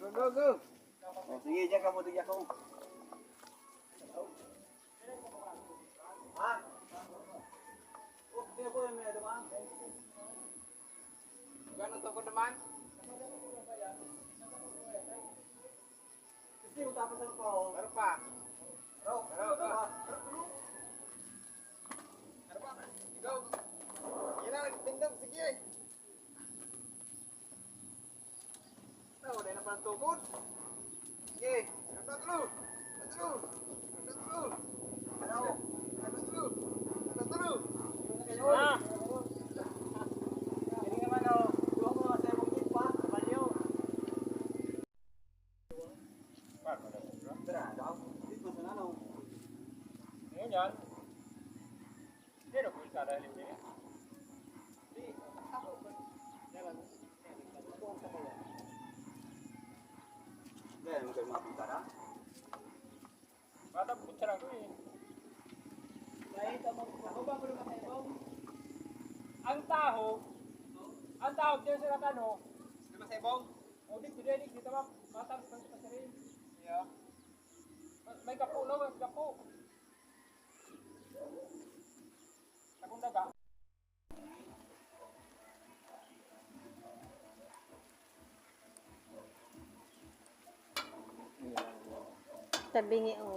Go, go. Oh, sige, diyan ka mo, tigyan ko. Ha? Oh, hindi ko yung may dumaan. Gano'n to ko naman? Kasi yung tapos ano pa ako. Meron pa. Meron pa. Ikaw. Yan na, tingdang, sige. Wala na pa ng tukod. Sige, ganda tulo. Ganda tulo. Ganda tulo. Ganda tulo. Ganda tulo. Ah! Hindi naman o. Duha ko sa imong pa. Kamalyo. Tara, daw. Dito sa nanaw. Ngayon yan. Hindi na po yung sada halip niya. Hindi. Ako. Yaman. Gaya mo kayo mga pintara? Bata po siya lang ko eh. Ako ba ko naman kayo? Ang taho dyan sa katano. Di ba sa ibong? O dito din, dito ba? Matang sa rin. Yeah. May kapo lang, may kapo. Akong daga. Tabingi o.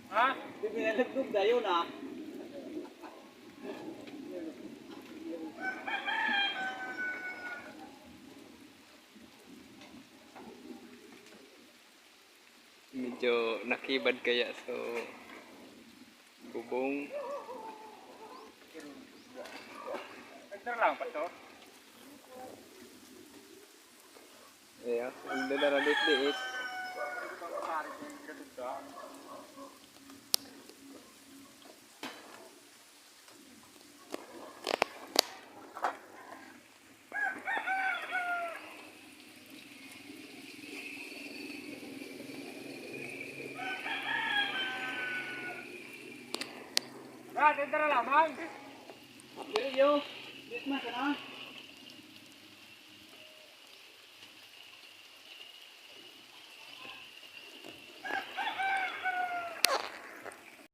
Ha? Bibinalagdog dayo na. Medyo nakibad kaya so bubong. Pagdar lang, pastor. Yeah, ang dala liit-liit. Tara lang, bang! Dito yo. Dito mas na.